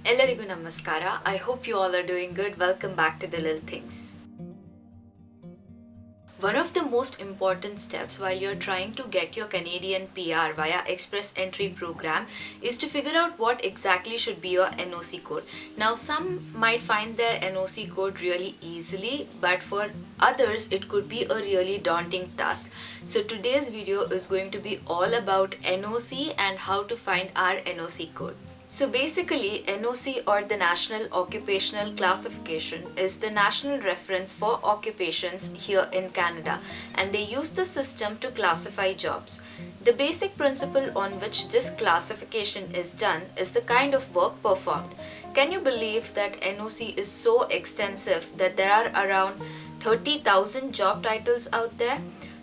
ಎಲ್ಲರಿಗೂ ನಮಸ್ಕಾರ. I hope you all are doing good. Welcome back to the Little Things. One of the most important steps while you're trying to get your Canadian PR via Express Entry program is to figure out what exactly should be your NOC code. Now, some might find their NOC code really easily, but for others, it could be a really daunting task. So today's video is going to be all about NOC and how to find our NOC code. So basically, NOC or the National Occupational Classification is the national reference for occupations here in Canada, and they use the system to classify jobs. The basic principle on which this classification is done is the kind of work performed. Can you believe that NOC is so extensive that there are around 30,000 job titles out there?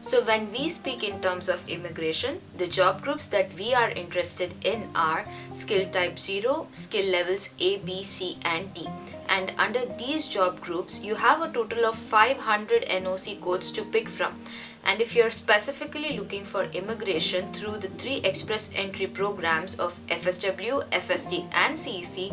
So when we speak in terms of immigration, the job groups that we are interested in are skill type 0, skill levels A, B, C and D. And under these job groups, you have a total of 500 NOC codes to pick from. And if you're specifically looking for immigration through the 3 express entry programs of FSW, FST and CEC,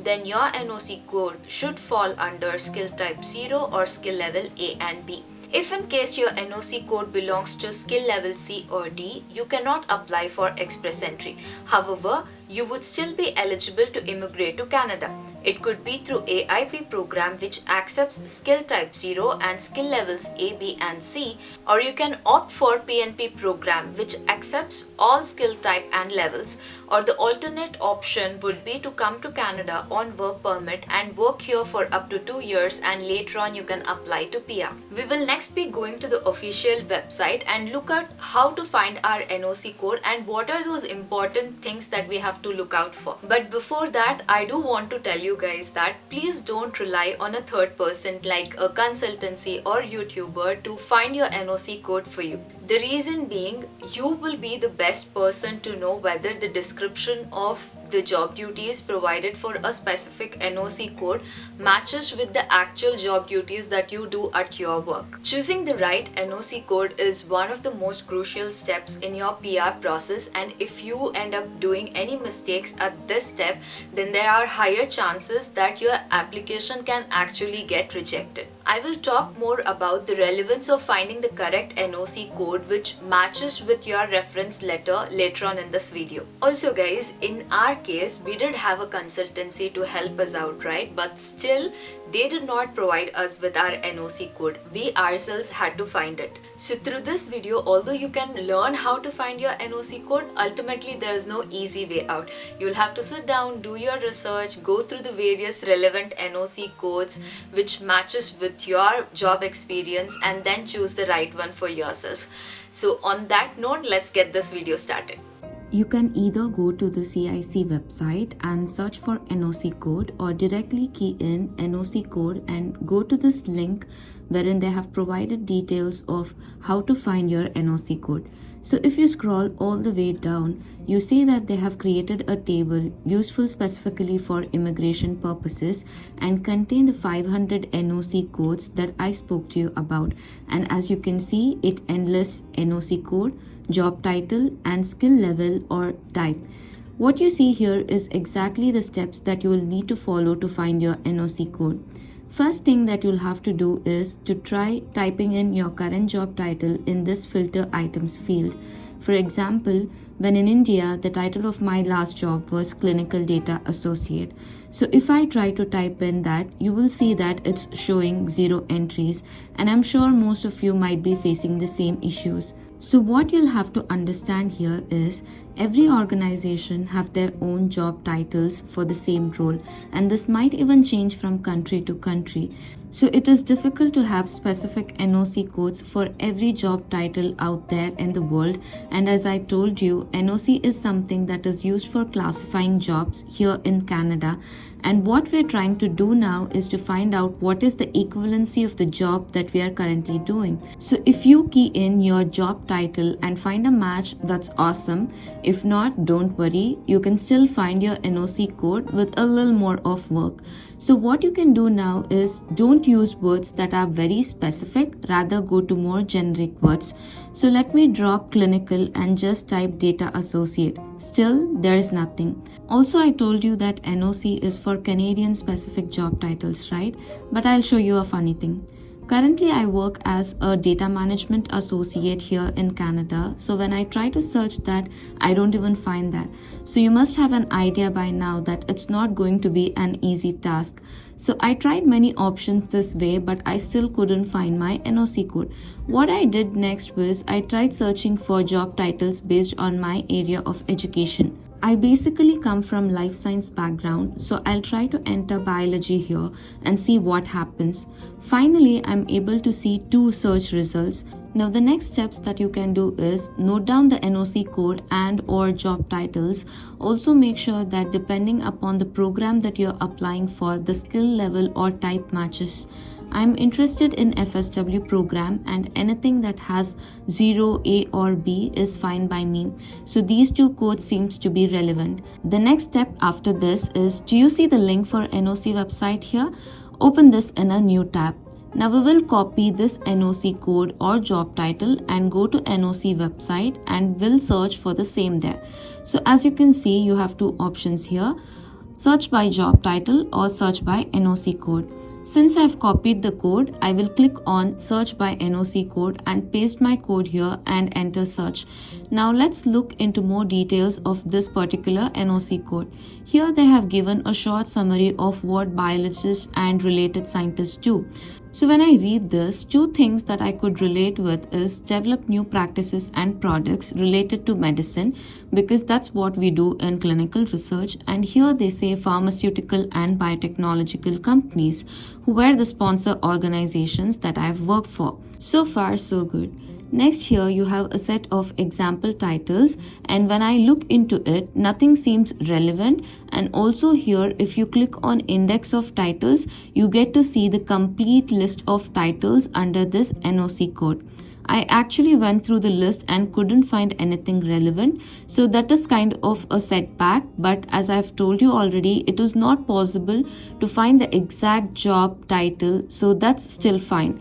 then your NOC code should fall under skill type 0 or skill level A and B. If in case your NOC code belongs to skill level C or D, you cannot apply for express entry. However, you would still be eligible to immigrate to Canada. It could be through AIP program which accepts skill type 0 and skill levels A, B and C, or you can opt for PNP program which accepts all skill type and levels, or the alternate option would be to come to Canada on work permit and work here for up to 2 years, and later on you can apply to PR. We will next be going to the official website and look at how to find our NOC code and what are those important things that we have to look out for. But before that, I do want to tell you guys that please don't rely on a third person like a consultancy or YouTuber to find your NOC code for you. The reason being, you will be the best person to know whether the description of the job duties provided for a specific NOC code matches with the actual job duties that you do at your work. Choosing the right NOC code is one of the most crucial steps in your PR process, and if you end up doing any mistakes at this step, then there are higher chances that your application can actually get rejected. I will talk more about the relevance of finding the correct NOC code which matches with your reference letter later on in this video. Also guys, in our case, we did have a consultancy to help us out, right? But still, they did not provide us with our NOC code. We ourselves had to find it. So through this video, although you can learn how to find your NOC code, ultimately there is no easy way out. You'll have to sit down, do your research, go through the various relevant NOC codes which matches with your job experience, and then choose the right one for yourself. So on that note, let's get this video started. You can either go to the CIC website and search for NOC code, or directly key in NOC code and go to this link wherein they have provided details of how to find your NOC code. So if you scroll all the way down, you see that they have created a table useful specifically for immigration purposes and contain the 500 NOC codes that I spoke to you about. And as you can see, it endless NOC code, job title and skill level or type. What you see here is exactly the steps that you will need to follow to find your NOC code. First thing that you'll have to do is to try typing in your current job title in this filter items field. For example, when in India, the title of my last job was Clinical Data Associate. So if I try to type in that, you will see that it's showing 0 entries, and I'm sure most of you might be facing the same issues. So what you'll have to understand here is every organization have their own job titles for the same role, and this might even change from country to country. So it is difficult to have specific NOC codes for every job title out there in the world, and as I told you, NOC is something that is used for classifying jobs here in Canada, and what we're trying to do now is to find out what is the equivalency of the job that we are currently doing. So if you key in your job title and find a match, that's awesome. If not, don't worry, you can still find your NOC code with a little more of work. So what you can do now is don't use words that are very specific, rather go to more generic words. So let me drop clinical and just type data associate. Still, there is nothing. Also, I told you that NOC is for Canadian specific job titles, right? But I'll show you a funny thing. Currently, I work as a data management associate here in Canada. So when I try to search that, I don't even find that. So you must have an idea by now that it's not going to be an easy task. So I tried many options this way, but I still couldn't find my NOC code. What I did next was I tried searching for job titles based on my area of education. I basically come from life science background, so I'll try to enter biology here and see what happens. Finally, I'm able to see 2 search results. Now the next steps that you can do is note down the NOC code and or job titles. Also make sure that depending upon the program that you're applying for, the skill level or type matches. I'm interested in FSW program and anything that has 0A or B is fine by me. So these 2 codes seems to be relevant. The next step after this is, do you see the link for NOC website here? Open this in a new tab. Now we will copy this NOC code or job title and go to NOC website and we'll search for the same there. So as you can see, you have 2 options here. Search by job title or search by NOC code. Since I've copied the code, I will click on search by NOC code and paste my code here and enter search. Now let's look into more details of this particular NOC code. Here they have given a short summary of what biologists and related scientists do. So when I read this, 2 things that I could relate with is develop new practices and products related to medicine, because that's what we do in clinical research. And here they say pharmaceutical and biotechnological companies, who were the sponsor organizations that I've worked for. So far, so good. Next, here you have a set of example titles, and when I look into it, nothing seems relevant. And also here, if you click on index of titles, you get to see the complete list of titles under this NOC code. I actually went through the list and couldn't find anything relevant, so that is kind of a setback. But as I've told you already, it is not possible to find the exact job title, so that's still fine.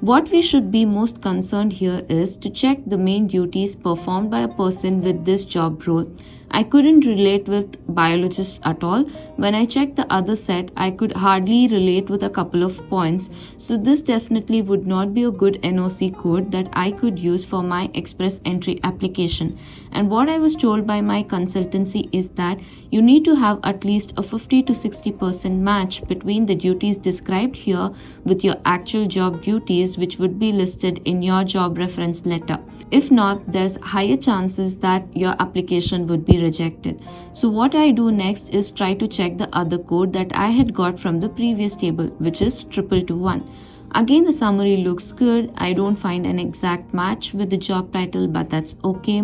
What we should be most concerned here is to check the main duties performed by a person with this job role. I couldn't relate with biologists at all. When I checked the other set, I could hardly relate with a couple of points. So this definitely would not be a good NOC code that I could use for my express entry application. And what I was told by my consultancy is that you need to have at least a 50 to 60% match between the duties described here with your actual job duties, which would be listed in your job reference letter. If not, there's higher chances that your application would be rejected. So what I do next is try to check the other code that I had got from the previous table, which is 2221. Again, the summary looks good. I don't find an exact match with the job title, but that's okay.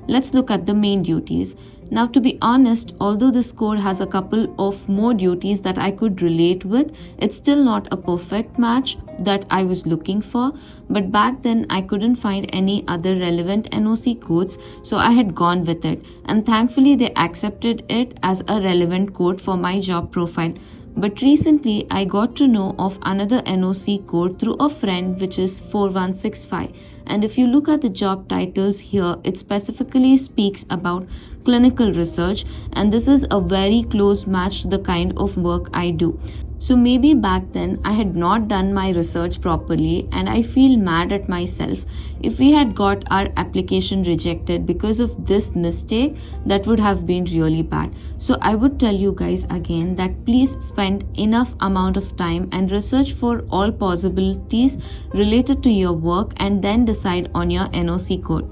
Let's look at the main duties. Now, to be honest, although this code has a couple of more duties that I could relate with, it's still not a perfect match that I was looking for. But back then, I couldn't find any other relevant NOC codes, so I had gone with it. And thankfully, they accepted it as a relevant code for my job profile. But recently, I got to know of another NOC code through a friend, which is 4165. And if you look at the job titles here, it specifically speaks about clinical research, and this is a very close match to the kind of work I do. So maybe back then I had not done my research properly, and I feel mad at myself. If we had got our application rejected because of this mistake, that would have been really bad. So I would tell you guys again that please spend enough amount of time and research for all possibilities related to your work and then decide on your NOC code.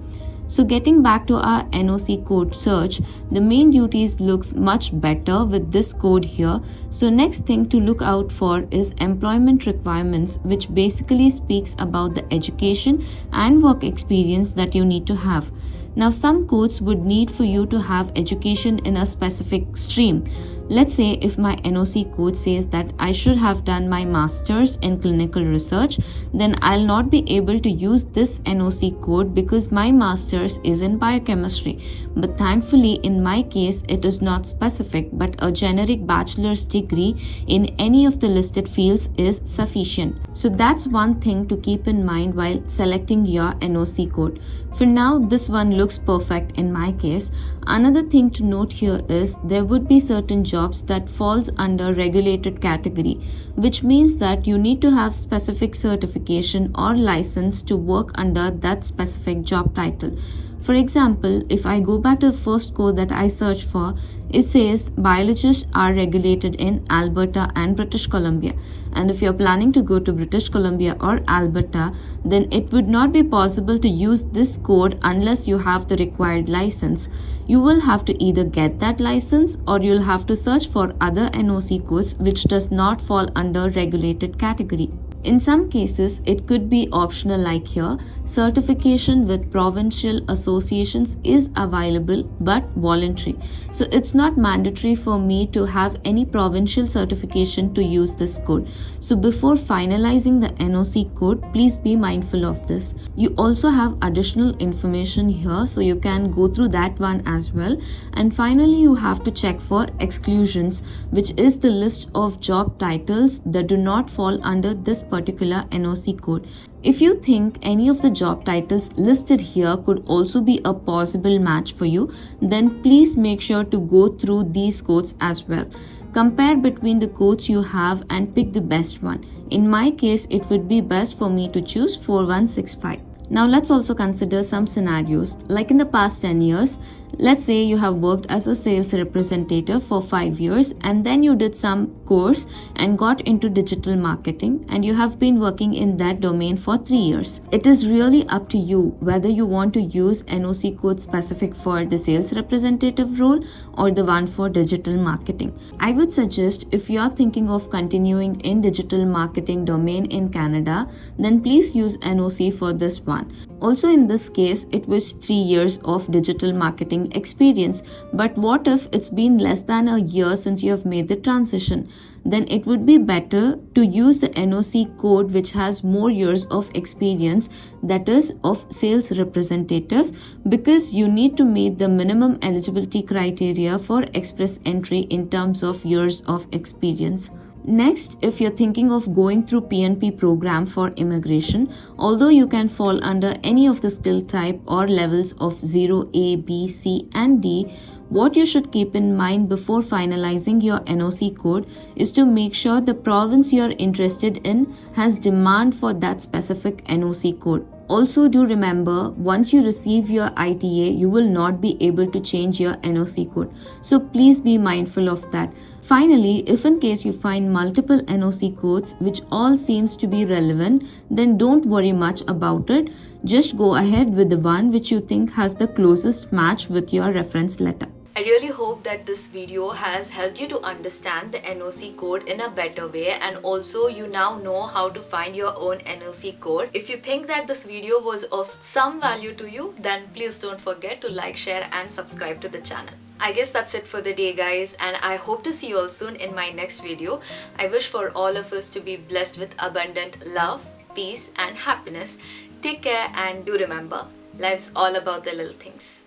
So getting back to our NOC code search, the main duties looks much better with this code here. So next thing to look out for is employment requirements, which basically speaks about the education and work experience that you need to have. Now some codes would need for you to have education in a specific stream. Let's say if my NOC code says that I should have done my master's in clinical research, then I'll not be able to use this NOC code because my master's is in biochemistry. But thankfully, in my case, it is not specific, but a generic bachelor's degree in any of the listed fields is sufficient. So that's one thing to keep in mind while selecting your NOC code. For now, this one looks perfect in my case. Another thing to note here is there would be certain jobs that falls under regulated category, which means that you need to have specific certification or license to work under that specific job title. For example, if I go back to the first code that I searched for, it says biologists are regulated in Alberta and British Columbia. And if you're planning to go to British Columbia or Alberta, then it would not be possible to use this code unless you have the required license. You will have to either get that license or you'll have to search for other NOC codes which does not fall under regulated category. In some cases, it could be optional like here. Certification with provincial associations is available but voluntary. So it's not mandatory for me to have any provincial certification to use this code. So before finalizing the NOC code, please be mindful of this. You also have additional information here, so you can go through that one as well. And finally, you have to check for exclusions, which is the list of job titles that do not fall under this particular NOC code. If you think any of the job titles listed here could also be a possible match for you, then please make sure to go through these codes as well. Compare between the codes you have and pick the best one. In my case, it would be best for me to choose 4165. Now let's also consider some scenarios. Like in the past 10 years, let's say you have worked as a sales representative for 5 years and then you did some course and got into digital marketing and you have been working in that domain for 3 years. It is really up to you whether you want to use NOC code specific for the sales representative role or the one for digital marketing. I would suggest if you are thinking of continuing in digital marketing domain in Canada, then please use NOC for this one. Also in this case, it was 3 years of digital marketing experience, but what if it's been less than a year since you have made the transition? Then it would be better to use the NOC code which has more years of experience, that is of sales representative, because you need to meet the minimum eligibility criteria for express entry in terms of years of experience. Next, if you're thinking of going through PNP program for immigration, although you can fall under any of the skill type or levels of 0A, B, C and D, what you should keep in mind before finalizing your NOC code is to make sure the province you're interested in has demand for that specific NOC code. Also do remember, once you receive your ITA, you will not be able to change your NOC code. So please be mindful of that. Finally, if in case you find multiple NOC codes which all seems to be relevant, then don't worry much about it. Just go ahead with the one which you think has the closest match with your reference letter. I really hope that this video has helped you to understand the NOC code in a better way, and also you now know how to find your own NOC code. If you think that this video was of some value to you, then please don't forget to like, share and subscribe to the channel. I guess that's it for the day, guys, and I hope to see you all soon in my next video. I wish for all of us to be blessed with abundant love, peace and happiness. Take care and do remember, life's all about the little things.